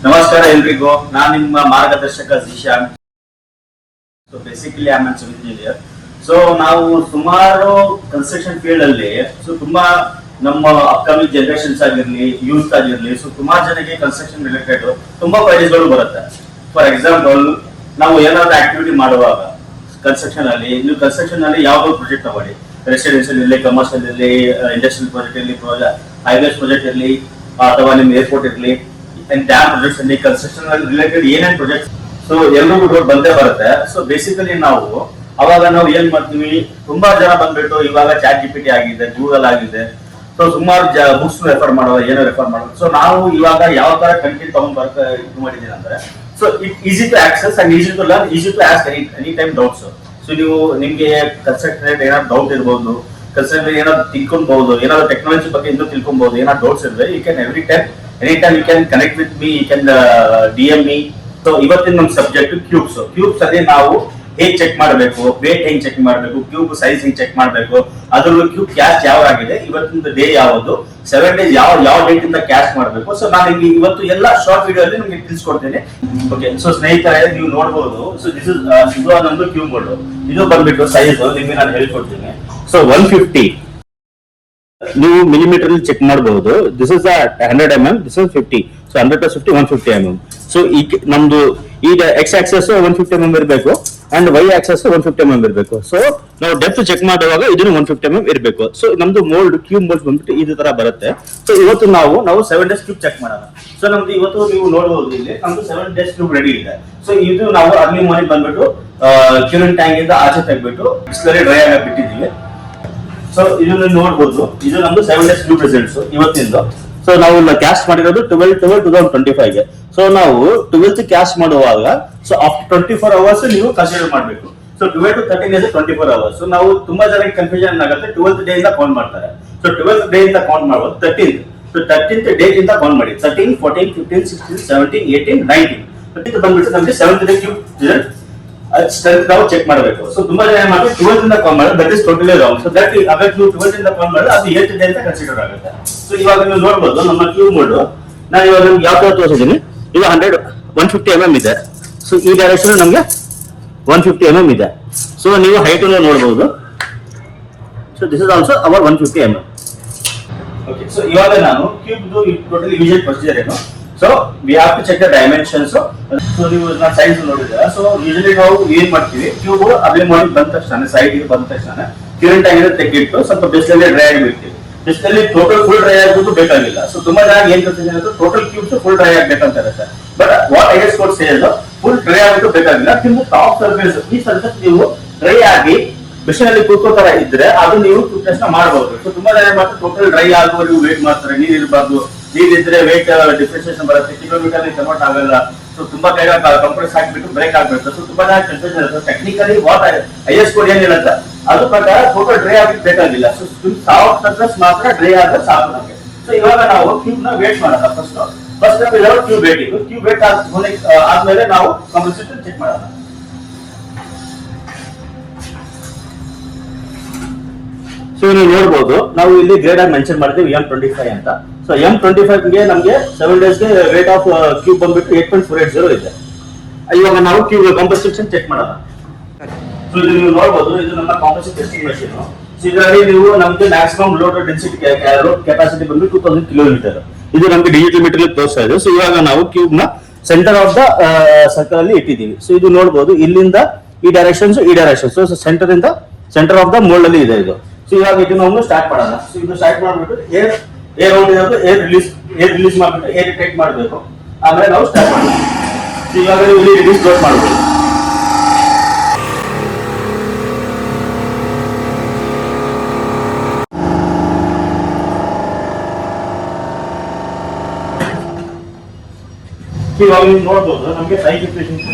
ನಮಸ್ಕಾರ ಎಲ್ರಿಗೂ. ನಾನು ನಿಮ್ಮ ಮಾರ್ಗದರ್ಶಕ Zeeshan. So basically I am an civil engineer. So ನಾವು ಸುಮಾರು ಕನ್ಸ್ಟ್ರಕ್ಷನ್ ಫೀಲ್ಡ್ ಅಲ್ಲಿ ತುಂಬಾ ನಮ್ಮ ಅಪ್ಕಮಿಂಗ್ ಜನರೇಷನ್ಸ್ ಆಗಿರ್ಲಿ, ಯೂತ್ ಆಗಿರ್ಲಿ, ಸುಮಾರು ಜನಕ್ಕೆ ಕನ್ಸ್ಟ್ರಕ್ಷನ್ ರಿಲೇಟೆಡ್ ತುಂಬಾ ಕ್ವೈರೀಸ್ಗಳು ಬರುತ್ತೆ. ಫಾರ್ ಎಕ್ಸಾಂಪಲ್, ನಾವು ಏನಾದ್ರು ಆಕ್ಟಿವಿಟಿ ಮಾಡುವಾಗ ಕನ್ಸ್ಟ್ರಕ್ಷನ್ ಅಲ್ಲಿ ಯಾವ್ದೋ ಪ್ರಾಜೆಕ್ಟ್ ತಗೊಳ್ಳಿ, ರೆಸಿಡೆನ್ಷಿಯಲ್ ಇರಲಿ, ಕಮರ್ಷಿಯಲ್ ಇರಲಿ, ಇಂಡಸ್ಟ್ರಿಯಲ್ ಪ್ರಾಜೆಕ್ಟ್ ಇರಲಿ, ಹೈವೇಸ್ ಪ್ರಾಜೆಕ್ಟ್ ಇರಲಿ, ಅಥವಾ ನಿಮ್ ಏರ್ಪೋರ್ಟ್ ಇರಲಿ, ಡ್ಯಾಮ್ ಪ್ರಾಜೆಕ್ಟ್ಸ್ ಅಲ್ಲಿ, ಕನ್ಸ್ಟ್ರಕ್ಷನ್ ರಿಲೇಟೆಡ್ ಏನೇನ್ ಪ್ರಾಜೆಕ್ಟ್ ಎಲ್ಲರೂ ಬಂದೇ ಬರುತ್ತೆ. ಸೊ ಬೇಸಿಕಲಿ ಅವಾಗ ನಾವು ಏನ್ ಮಾಡ್ತೀವಿ, ತುಂಬಾ ಜನ ಬಂದ್ಬಿಟ್ಟು ಇವಾಗ ಚಾಟ್ ಜಿಪಿಟಿ ಆಗಿದೆ, ಗೂಗಲ್ ಆಗಿದೆ, ಸೊ ಸುಮಾರು ಬುಕ್ಸ್ ರೆಫರ್ ಮಾಡೋದು, ಏನೋ ರೆಫರ್ ಮಾಡೋದು. ಸೊ ನಾವು ಇವಾಗ ಯಾವ ತರ ಕಂಟೆಂಟ್ ತಗೊಂಡ್ ಇದು ಮಾಡಿದೀನಿ ಅಂದ್ರೆ, so it easy to access and easy to learn, easy to ask any time doubts. So ನೀವು ನಿಮ್ಗೆ ಕನ್ಸ್ಟ್ರಕ್ಷನ್ ಏನಾದ್ರು ಡೌಟ್ ಇರ್ಬೋದು, ಕನ್ಸ್ಟ್ರಕ್ಷನ್ ಏನಾದ್ರು ತಿಳ್ಕೊಬಹುದು, ಏನಾದ್ರು ಟೆಕ್ನಾಲಜಿ ಬಗ್ಗೆ ಇನ್ನೂ ತಿಳ್ಕೊಬಹುದು, ಏನಾದ್ರು ಡೌಟ್ಸ್ ಇದ್ರೆ you can any time you can connect with me, you can DM me. So ಇವತ್ತಿನ ನಮ್ಮ ಸಬ್ಜೆಕ್ಟ್ ಕ್ಯೂಬ್ಸ್ ಅಲ್ಲಿ ನಾವು ಹೇಗ್ ಚೆಕ್ ಮಾಡಬೇಕು, ವೇಟ್ ಹೆಂಗ್ ಚೆಕ್ ಮಾಡಬೇಕು, ಕ್ಯೂಬ್ ಸೈಜ್ ಹೆಂಗ್ ಚೆಕ್ ಮಾಡಬೇಕು, ಅದ್ರಲ್ಲೂ ಕ್ಯೂಬ್ ಕ್ಯಾಶ್ ಯಾವ ಆಗಿದೆ, ಇವತ್ತಿನ ಡೇ ಯಾವುದು, 7 days ಯಾವ ಡೇಟ್ ಇಂದ ಕ್ಯಾಶ್ ಮಾಡಬೇಕು. ಸೊ ನಾನು ಇವತ್ತು ಎಲ್ಲ ಶಾರ್ಟ್ ವಿಡಿಯೋ ಅಲ್ಲಿ ನಿಮ್ಗೆ ತಿಳಿಸ್ಕೊಡ್ತೇನೆ. ಓಕೆ, ಸೊ ಸ್ನೇಹಿತರೆ ನೀವು ನೋಡಬಹುದು. ಸೊ ಇದು ನಮ್ದು ಕ್ಯೂಬ್ ಬೋರ್ಡ್. ಇದು ಬಂದ್ಬಿಟ್ಟು ಸೈಜ್ ನಿಮ್ಗೆ ನಾನು ಹೇಳ್ಕೊಡ್ತೀನಿ. ಸೊ 150 ನೀವು ಮಿಲಿಮೀಟರ್ ಚೆಕ್ ಮಾಡಬಹುದು. This is 100 mm, this is 50. So 100 + 50 150 mm. So ನಮ್ದು ಈಗ ಎಕ್ಸ್ ಆಕ್ಸೆಸ್ 150 mm ಇರಬೇಕು ಅಂಡ್ ವೈ ಆಕ್ಸೆಸ್ 150 mm ಇರಬೇಕು. ಸೊ ನಾವು ಡೆಪ್ತ್ ಚೆಕ್ ಮಾಡುವಾಗ ಇದನ್ನು 150 mm ಇರಬೇಕು. ಸೊ ನಮ್ದು ಕ್ಯೂಬ್ ಮೋಲ್ಡ್ ಬಂದ್ಬಿಟ್ಟು ಇದು ತರ ಬರುತ್ತೆ. ಸೊ ಇವತ್ತು ನಾವು 7 days ಕ್ಯೂಬ್ ಚೆಕ್ ಮಾಡೋಣ. ಸೊ ನಮ್ದು ಇವತ್ತು ನೀವು ನೋಡಬಹುದು, ಇಲ್ಲಿ ನಮ್ದು 7 days ಕ್ಯೂಬ್ ರೆಡಿ ಇದೆ. ಸೊ ಇದು ನಾವು ಅರ್ಲಿ ಮಾರ್ನಿಂಗ್ ಬಂದ್ಬಿಟ್ಟು ಕ್ಯೂರಿಂಗ್ ಟ್ಯಾಂಕ್ ಇಂದ ಆಚೆ ತೆಗ್ಬಿಟ್ಟು ಬಿಸಿಲಲ್ಲಿ ಡ್ರೈ ಆಗಿ ಬಿಟ್ಟಿದ್ದೀವಿ. ಸೊ ಇದನ್ನ ನೋಡಬಹುದು, ಇದು ನಮ್ದು 7 days ಕ್ಯೂಬ್ ರಿಸಲ್ಟ್ಸ್ ಇವತ್ತಿಂದು. ಸೊ ನಾವು ಕ್ಯಾಶ್ ಮಾಡಿರೋದು 12/12/2025 ಗೆ. ಸೊ ನಾವು 12th ಕ್ಯಾಶ್ ಮಾಡುವಾಗ ಸೊ ಆಫ್ಟರ್ 24 hours ನೀವು ಕನ್ಸಿಡರ್ ಮಾಡಬೇಕು. So 12 to 13 days 24 hours. So ನಾವು ತುಂಬಾ ಜನಕ್ಕೆ ಕನ್ಫ್ಯೂಷನ್ ಆಗುತ್ತೆ, 12th ಡೇ ಇಂದ ಕೌಂಟ್ ಮಾಡ್ತಾರೆ. ಸೊ 12th ಡೇ ಇಂದ ಕೌಂಟ್ ಮಾಡುವುದು 13th. ಸೊ 13th ಡೇಟ್ ಇಂದ ಕೌಂಟ್ ಮಾಡಿ. 13, 14, 15, 16, 17, 18, 19. 13th ಬಂದ್ಬಿಟ್ಟು ನಮಗೆ 7th day cube result strength ನಾವು ಚೆಕ್ ಮಾಡಬೇಕು. ಸೊ ತುಂಬಾ ಜನ ಮಾಡಿ 12th ಇಂದ ಕೌಂಟ್ ಮಾಡೋದು, that is totally wrong. So that ಅವಾಗ ನೀವು 12th ಇಂದ ಕೌಂಟ್ ಮಾಡೋದು ಅದು 8th ಡೇ ಅಂತ ಕನ್ಸಿಡರ್ ಆಗುತ್ತೆ. ಸೊ ಇವಾಗ ನೀವು ನೋಡಬಹುದು ನಮ್ಮ ಕ್ಯೂಬ್ ಮೋಡ್. ನಾನು ಇವಾಗ ನಿಮ್ಗೆ ಯಾವ ತರ ತೋರಿಸಿದ್ದೀನಿ, ಇದು 150 mm ಇದೆ. ಸೊ ಈ ಡೈರೆಕ್ಷನ್ ನಮಗೆ 150 mm ಇದೆ. ಸೊ ನೀವು ಹೈಟ್ ನೋಡಬಹುದು. So this is also our 150 mm. Okay, so ಇವಾಗ ನಾನು ಕ್ಯೂಬ್ ಟೋಟಲಿ ಯೂಶಲ್ ಪ್ರೊಸೀಜರ್ ಏನು. So we have to check the dimensions. So ನೀವು ಸೈಜ್ ನೋಡಿದ್ರೆ, ಸೊ ಯೂಶಲಿ ನಾವು ಏನ್ ಮಾಡ್ತೀವಿ, ಕ್ಯೂಬ್ ಅರ್ಲಿ ಮಾರ್ನಿಂಗ್ ಬಂದ ತಕ್ಷಣ, ಸೈಡ್ ಬಂದ ತಕ್ಷಣ ಕ್ಯೂರಿಂಗ್ ಟ್ಯಾಂಕ್ ತೆಗೆದಿಟ್ಟು ಸ್ವಲ್ಪ ಬಿಸಿಲಲ್ಲಿ ಡ್ರೈ ಆಗಿ ಬಿಡ್ತೀವಿ. ಬಿಸಿಲಲ್ಲಿ ಟೋಟಲ್ ಫುಲ್ ಡ್ರೈ ಆಗ್ಬಿಟ್ಟು ಬೇಕಾಗಿಲ್ಲ. ಸೊ ತುಂಬಾ ಜನ ಏನ್ ಕನ್ಫ್ಯೂಷನ್ ಇರುತ್ತೆ, ಟೋಟಲ್ ಕ್ಯೂಬ್ಸ್ ಫುಲ್ ಡ್ರೈ ಆಗ್ಬೇಕಂತ ಇರುತ್ತೆ. But what is code says, full dry ಆಗ್ಬಿಟ್ಟು ಬೇಕಾಗಿಲ್ಲ. ನಿಮ್ದು ಟಾಪ್ ಸರ್ಫೇಸ್, ಈ ಸರ್ಫೇಸ್ ನೀವು ಡ್ರೈ ಆಗಿ ಬಿಸಿಲಲ್ಲಿ ಕೂತ್ಕೋ ತರ ಇದ್ರೆ ಅದು ನೀವು ಟೂತ್ ಮಾಡಬಹುದು. ಸೊ ತುಂಬಾ ಜನ ಮಾತ್ರ ಟೋಟಲ್ ಡ್ರೈ ಆಗುವವರೆಗೂ ವೇಟ್ ಮಾಡ್ತಾರೆ. ನೀರ್ ಇರಬಾರ್ದು, ನೀರಿದ್ರೆ ವೇಟ್ ಡಿಫ್ರೆನ್ಸಿಯೇಷನ್ ಬರುತ್ತೆ, ಕಿಲೋಮೀಟರ್ ಕನ್ವರ್ಟ್ ಆಗಲ್ಲ. ಸೊ ತುಂಬಾ ಕೈ ಕಂಪ್ರೆಸ್ ಹಾಕ್ಬಿಟ್ಟು ಬ್ರೇಕ್ ಆಗ್ಬೇಕು. ಸೊ ತುಂಬಾ ಜನ ಕನ್ಫ್ಯೂಷನ್ ಇರುತ್ತೆ. ಟೆಕ್ನಿಕಲಿ ವಾಟ್ ಐಎಸ್ ಕೋಡ್ ಏನ್ ಹೇಳುತ್ತೆ ಅದ್ರ ಪ್ರಕಾರ ಟೋಟಲ್ ಡ್ರೈ ಆಗಕ್ಕೆ ಬೇಕಾಗಿಲ್ಲ. ಸೊ ಸಾಫ್ಟ್ ಸರ್ಫೇಸ್ ಮಾತ್ರ ಡ್ರೈ ಆದ್ರೆ ಸಾಕು ನಮಗೆ. ಸೊ ಇವಾಗ ನಾವು ಕ್ಯೂಬ್ ನ ವೇಟ್ ಮಾಡೋಣ. First cube weighting. Cube weight ಆದ್ಮೇಲೆ ನಾವು ಕಂಪ್ರೆಸಿಷನ್ ಚೆಕ್ ಮಾಡೋಣ. ಸೊ ನೀವು ನೋಡಬಹುದು, ನಾವು ಇಲ್ಲಿ ಗ್ರೇಡ್ ಆಗಿ ಮೆನ್ಷನ್ ಮಾಡಿದ್ವಿ M25 ಅಂತ. ಸೊ M25 ಗೆ ನಮಗೆ 7 days ಗೆ ರೇಟ್ ಆಫ್ ಕ್ಯೂಬ್ ಬಂದ್ಬಿಟ್ಟು 8.480 ಇದೆ. ಇವಾಗ ನಾವು ಕ್ಯೂಬ್ ಕಂಪೋಸಿಷನ್ ಚೆಕ್ ಮಾಡೋಣ. ಸೊ ಇದು ನೀವು ನೋಡಬಹುದು, ಇದು ನಮ್ಮ ಕಾಂಪೋಸಿಟ್ ಟೆಸ್ಟಿಂಗ್ ಮಷೀನ್. ಸೊ ಇದರಲ್ಲಿ ನೀವು ನಮಗೆ maximum load density load capacity ಬಂದು 2000 ಕಿಲೋಮೀಟರ್. ಇದು ನಮಗೆ ಡಿಜಿಟಲ್ ಮೀಟರ್ ತೋರಿಸ್ತಾ ಇದೆ. ಸೊ ಇವಾಗ ನಾವು ಕ್ಯೂಬ್ ನ ಸೆಂಟರ್ ಆಫ್ ದ ಸರ್ಕಲ್ ಅಲ್ಲಿ ಇಟ್ಟಿದ್ದೀವಿ. ಸೊ ಇದು ನೋಡಬಹುದು, ಇಲ್ಲಿಂದ ಈ ಡೈರೆಕ್ಷನ್ಸ್, ಈ direction. So centre of the mould ಅಲ್ಲಿ ಇದೆ ಇದು. ಸೊ ಇವಾಗ ಇದನ್ನ ನಾವು ಸ್ಟಾರ್ಟ್ ಮಾಡೋಣ. ಸೊ ಇದು ಸ್ಟಾರ್ಟ್ ಮಾಡ್ಬಿಟ್ಟು ಏರ್ ಔಟ್ ಇರೋದು ಏರ್ ರಿಲೀಸ್ ಮಾಡ್ಬಿಟ್ಟು ಏರ್ ಟೈಟ್ ಮಾಡಬೇಕು. ಆಮೇಲೆ ನಾವು ಸ್ಟಾರ್ಟ್ ಮಾಡೋಣ. ಸೊ ಇವಾಗ ನೀವು ಇಲ್ಲಿ ರಿಲೀಸ್ ಲೋಡ್ ಮಾಡಬಹುದು. ಇವಾಗ ನೀವು ನೋಡಬಹುದು, ನಮಗೆ ಸೈಜ್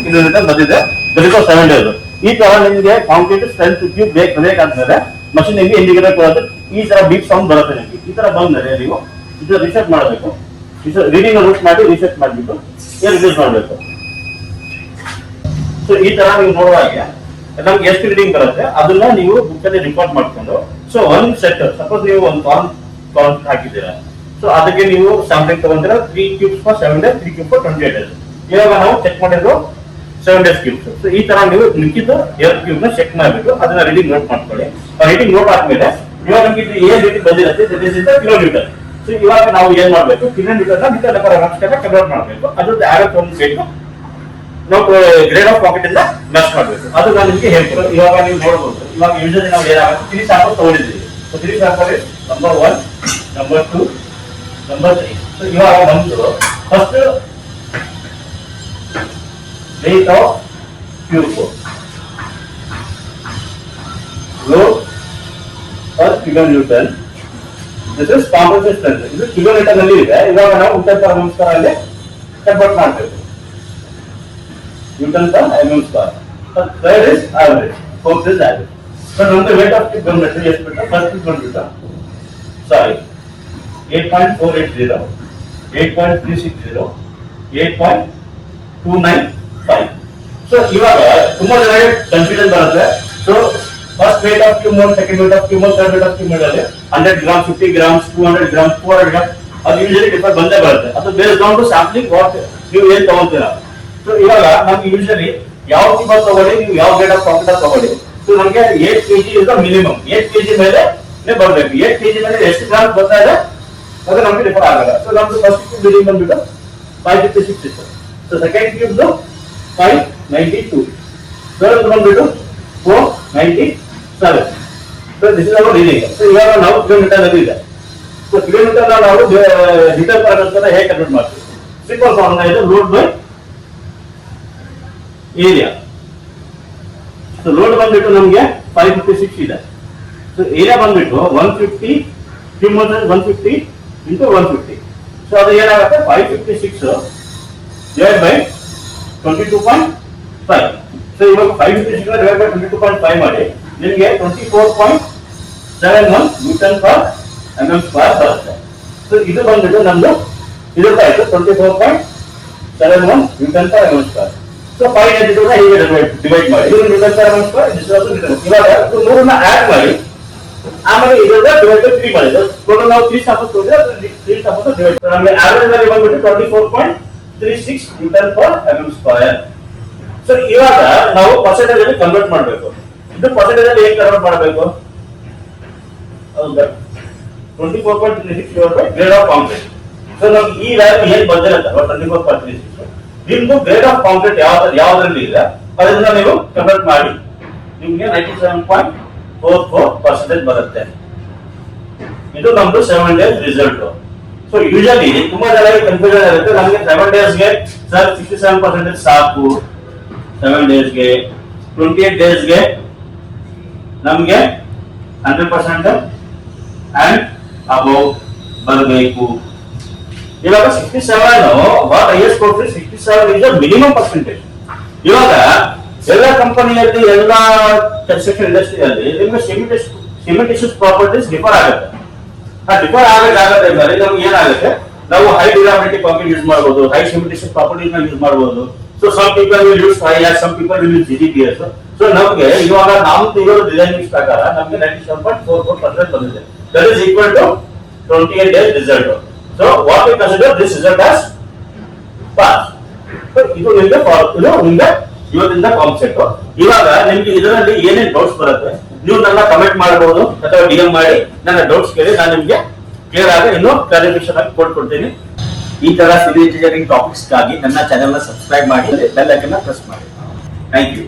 ಬಂದಿದೆ 7 days. ಈ ತರ ನಿಮಗೆ ಕಾಂಕ್ರೀಟ್ ಸ್ಟ್ರೆಂತ್ ಕ್ಯೂಬ್ ಬೇಕಾದ್ಮೇಲೆ ಮಷಿನ್ ನಿಮಗೆ ಇಂಡಿಕೇಟರ್ ಕೊಡುತ್ತೆ. ಈ ತರ ಬೀಪ್ ಸೌಂಡ್ ಬರುತ್ತೆ ನಿಮಗೆ. ಈ ತರ ಬಂದರೆ ನೀವು ಇದು ರಿಸೆಟ್ ಮಾಡಬೇಕು. ರೀಡಿಂಗ್ ರೂಟ್ ಮಾಡಿ ರಿಸೆಟ್ ಮಾಡಿಬಿಟ್ಟು ರಿಲೀಸ್ ಮಾಡಬೇಕು. ಸೊ ಈ ತರ ನೀವು ನೋಡುವಾಗ ನಮ್ಗೆ ಎಷ್ಟು ರೀಡಿಂಗ್ ಬರುತ್ತೆ ಅದನ್ನ ನೀವು ಬುಕ್ ಅಲ್ಲಿ ರಿಕಾರ್ಡ್ ಮಾಡ್ಕೊಂಡು, ಸೊ ಒಂದ್ ಸೆಟ್ ಸಪೋಸ್ ನೀವು ಒಂದು ಕಾನ್ ಹಾಕಿದ್ದೀರಾ, ಸೊ ಅದಕ್ಕೆ ನೀವು ಸ್ಯಾಂಪ್ಲಿಂಗ್ ತಗೊಂಡ್ರೆ 3 cubes for 7 days, 3 cube for 28 days. ಇವಾಗ ನಾವು ಚೆಕ್ ಮಾಡಿದ್ರು 7 ಡೇಸ್ ಕ್ಯೂಬ್ಸ್. ಸೊ ಈ ತರ ನೀವು ಲಿಕ್ಕಿದ್ದು 2 ಕ್ಯೂಬ್ ನ ಚೆಕ್ ಮಾಡಬೇಕು. ಅದನ್ನ ರೆಡಿ ನೋಟ್ ಮಾಡ್ಕೊಳ್ಳಿ. ರೆಡಿ ನೋಟ್ ಆದ್ಮೇಲೆ ಇವಾಗ ನಮ್ಗೆ ಇದು ಏನ್ ರೀತಿ ಬಂದಿರುತ್ತೆ this is the kilometre. So ಇವಾಗ ನಾವು ಏನ್ ಮಾಡ್ಬೇಕು, ಕಿಲೋಮೀಟರ್ ನ ಮೀಟರ್ ಕನ್ವರ್ಟ್ ಮಾಡಬೇಕು. ಅದ್ರದ್ದು ಆ್ಯಾವರೇಜ್ ಒಂದು ಬೇಕು ನಾವು ಗ್ರೇಡ್ ಆಫ್ ಪಾಕೆಟ್ ಇಂದ ಮ್ಯಾಚ್ ಮಾಡಬೇಕು. ಅದು ನಾನು ನಿಮಗೆ ಹೇಳ್ಕೊಡೋದು. ಇವಾಗ ನೀವು ನೋಡಬಹುದು, ಇವಾಗ ಯೂಶಲಿ ನಾವು ಏನಾಗುತ್ತೆ 3 ಸ್ಯಾಂಪಲ್ ತಗೊಂಡಿದ್ದೀವಿ. So 3 sample number 1, number 2, number 3. So ಇವಾಗ ನಮ್ದು first weight of cube load per kilonewton. This is composite strength. ಇದು ಕಿಲೋಮೀಟರ್ ನಲ್ಲಿ ಇದೆ. ಇವಾಗ ನಾವು ನ್ಯೂಟನ್ ಪರ್ mm ಸ್ಕ್ವೇರ್ ಅಲ್ಲಿ ಕನ್ವರ್ಟ್ ಮಾಡಬೇಕು. Newton per mm square. So third is average. Fourth is average. So ನಮ್ದು weight of cube ಬಂದ್ಬಿಟ್ಟು ಎಷ್ಟು ಬಿಟ್ಟು ಫಸ್ಟ್ ಬಂದ್ಬಿಟ್ಟು ಸಾರಿ 8.480, 8.360, 8.295. ಸೊ ಇವಾಗ ತುಂಬಾ ಜನ ಕನ್ಫ್ಯೂಷನ್ ಬರುತ್ತೆ. So first weight of cube mould, second weight of cube mould, third weight of cube mould ಅಲ್ಲಿ 100 ಗ್ರಾಮ್, 50 ಗ್ರಾಮ್ಸ್, 200 ಗ್ರಾಮ್ಸ್, 400 ಗ್ರಾಮ್ ಅದು ಯೂಶಲಿ ಡಿಫರ್ ಬಂದೇ ಬರುತ್ತೆ. ಅದು based on to sampling what ನೀವು ಏನ್ ತಗೊಂತೀರಾ. ಸೊ ಇವಾಗ ನಮ್ಗೆ ಯೂಶಲಿ ಯಾವ ಕಿಬಲ್ ತಗೊಳ್ಳಿ, ನೀವು ಯಾವ ಗ್ರೇಡ್ ಆಫ್ ಕಾಂಪಿಟರ್ ತಗೊಳ್ಳಿ. ಸೊ ನಮಗೆ 8 kg is the minimum. 8 kg ಮೇಲೆ ಬರಬೇಕು. 8 kg ಮೇಲೆ ಎಷ್ಟು ಗ್ರಾಮ್ ಬರ್ತಾ ಇದೆ ಅದು ನಮ್ಗೆ ಡಿಫರ್ ಆಗಲ್ಲ. ಸೊ ನಮ್ದು ಫಸ್ಟ್ ಕ್ಯೂಬ್ ಬಿಲ್ಡಿಂಗ್ ಬಂದ್ಬಿಟ್ಟು 556 ಇತ್ತು. ಸೊ ಸೆಕೆಂಡ್ ಕ್ಯೂಬ್ 592, ಥರ್ಡ್ ಬಂದ್ಬಿಟ್ಟು 497. So this is our reading. So ಇವಾಗ ನಾವು ಕಿಲೋಮೀಟರ್ ಅಲ್ಲಿ ಇದೆ. ಸೊ ಕಿಲೋಮೀಟರ್ ನಾವು ಲೀಟರ್ ಪರ್ ಅವರ್ ಹೇಗೆ ಕನ್ವರ್ಟ್ ಮಾಡ್ತೀವಿ? ಸಿಂಪಲ್ ಫಾರ್ಮುಲಾ ಇದೆ, load by area. So load ಬಂದ್ಬಿಟ್ಟು ನಮಗೆ 556 ಇದೆ. ಸೊ ಏರಿಯಾ ಬಂದ್ಬಿಟ್ಟು 150, ಕ್ಯೂಮೋಟರ್ 150 into 150. ಸೊ ಅದು ಏನಾಗುತ್ತೆ 556 divided by 22.5. ಸೊ ಇವಾಗ 556 divided by 22.5 ಮಾಡಿ ನಿಮಗೆ 24.71 ನ್ಯೂಟನ್ ಪರ್ mm ಸ್ಕ್ವೇರ್ ಬರುತ್ತೆ. ಸೊ ಇದು ಬಂದ್ಬಿಟ್ಟು ನಮ್ದು ಇದಕ್ಕಾಯ್ತು 24.71 Newton per mm square. So 592 ನ ಹೀಗೆ ಡಿವೈಡ್ ಮಾಡಿ ಇದು ನ್ಯೂಟನ್ ಪರ್ mm ಸ್ಕ್ವೇರ್, ಇದು ನ್ಯೂಟನ್. ಇವಾಗ ಮೂರನ್ನ ಆಡ್ ಮಾಡಿ ಆಮೇಲೆ ಇದನ್ನ ಡಿವೈಡ್ ಬೈ 3 ಮಾಡಿ. ಟೋಟಲ್ ನಾವು 3 ಸ್ಯಾಂಪಲ್ಸ್ ತಗೊಂಡ್ರೆ 3 ಸ್ಯಾಂಪಲ್ಸ್ ಡಿವೈಡ್ ಮಾಡಿ ನಮಗೆ ಆವರೇಜ್ ವ್ಯಾಲ್ಯೂ ಬಂದ್ಬಿಟ್ಟು 24.36 Newton per mm square. So ಇವಾಗ ನಾವು ಪರ್ಸೆಂಟೇಜ್ ಅಲ್ಲಿ ಕನ್ವರ್ಟ್ ಮಾಡಬೇಕು. ಇದು ಪರ್ಸೆಂಟೇಜ್ ಅಲ್ಲಿ ಹೇಗೆ ಕನ್ವರ್ಟ್ ಮಾಡಬೇಕು? ಹೌದಾ 24.36 divide by grade of concrete. So ನಮ್ಗೆ ಈ ವ್ಯಾಲ್ಯೂ ಏನ್ ಬಂದಿರುತ್ತೆ 24.36 ನಿಮ್ದು ಗ್ರೇಡ್ ಆಫ್ ಕಾಂಕ್ರೀಟ್ ಯಾವ್ದ್ರಲ್ಲಿ ಇದೆ ಅದನ್ನ ನೀವು ಕನ್ವರ್ಟ್ ಮಾಡಿ ನಿಮ್ಗೆ 97.44% ಬರುತ್ತೆ. ಇದು ನಮ್ದು 7 ಡೇಸ್ ರಿಸಲ್ಟ್. ಸೊ ಯೂಶಲಿ ತುಂಬಾ ಜನ ಕನ್ಫ್ಯೂಷನ್ ಆಗುತ್ತೆ. ನಮಗೆ 7 ಡೇಸ್ಗೆ ಸರ್ 67% ಸಾಕು, 7 ಡೇಸ್ಗೆ 28 ಡೇಸ್ಗೆ ನಮ್ಗೆ 100% ಅಂಡ್ ಅಬೌವ್ ಬರಬೇಕು. ಇವಾಗ 67 ವಾಟ್ ಐಎಸ್ ಕೊಡ್ತೀವಿ 67 ಇಸ್ ಮಿನಿಮಮ್ ಪರ್ಸೆಂಟೇಜ್. ಇವಾಗ ಎಲ್ಲ ಕಂಪನಿಯಲ್ಲಿ ಎಲ್ಲ ಕನ್ಸ್ಟ್ರಕ್ಷನ್ ಇಂಡಸ್ಟ್ರಿಯಲ್ಲಿ ನಿಮ್ಗೆ ಸಿಮೆಂಟೇಷಿಯಸ್ ಪ್ರಾಪರ್ಟೀಸ್ ಡಿಫರ್ ಆಗುತ್ತೆ. ಆ ಡಿಫರ್ ಆಗುತ್ತೆ ಅಂದ್ರೆ ನಮ್ಗೆ ಏನಾಗುತ್ತೆ, ನಾವು ಹೈ ಡ್ಯೂರಬಿಲಿಟಿ ಕಾಂಕ್ರೀಟ್ ಯೂಸ್ ಮಾಡಬಹುದು, ಹೈ ಸಿಮೆಂಟೇಷಿಯಸ್ ಪ್ರಾಪರ್ಟೀಸ್ ನ ಯೂಸ್ ಮಾಡಬಹುದು. So some people will use 5 some people will use GDPS. So ನಮಗೆ ಇವಾಗ ನಾವು ಇರೋ ಡಿಸೈನಿಂಗ್ ಪ್ರಕಾರ ನಮಗೆ 97.44% ಬಂದಿದೆ. That is equal to 28 days result. So what we consider this result as pass. ಇದು ನಿಮಗೆ ಇವತ್ತಿಂದ ಕಾನ್ಸೆಪ್ಟ್. ಇವಾಗ ನಿಮ್ಗೆ ಇದರಲ್ಲಿ ಏನೇನ್ ಡೌಟ್ಸ್ ಬರುತ್ತೆ ನೀವು ನನ್ನ ಕಮೆಂಟ್ ಮಾಡಬಹುದು ಅಥವಾ DM ಮಾಡಿ ನನ್ನ ಡೌಟ್ಸ್ ಕೇಳಿ ನಾನು ನಿಮ್ಗೆ ಕ್ಲಿಯರ್ ಆಗಿ ಇನ್ನೂ ಕ್ಲಾರಿಫಿಕೇಶನ್ ಆಗಿ ಕೊಡ್ತೀನಿ. ಈ ತರ ಸಿವಿಲ್ ಇಂಜಿನಿಯರಿಂಗ್ ಟಾಪಿಕ್ಸ್ ಗಾಗಿ ನನ್ನ ಚಾನೆಲ್ ನ ಸಬ್ಸ್ಕ್ರೈಬ್ ಮಾಡಿ, ಬೆಲ್ ಐಕಾನ್ ಪ್ರೆಸ್ ಮಾಡಿ. Thank you.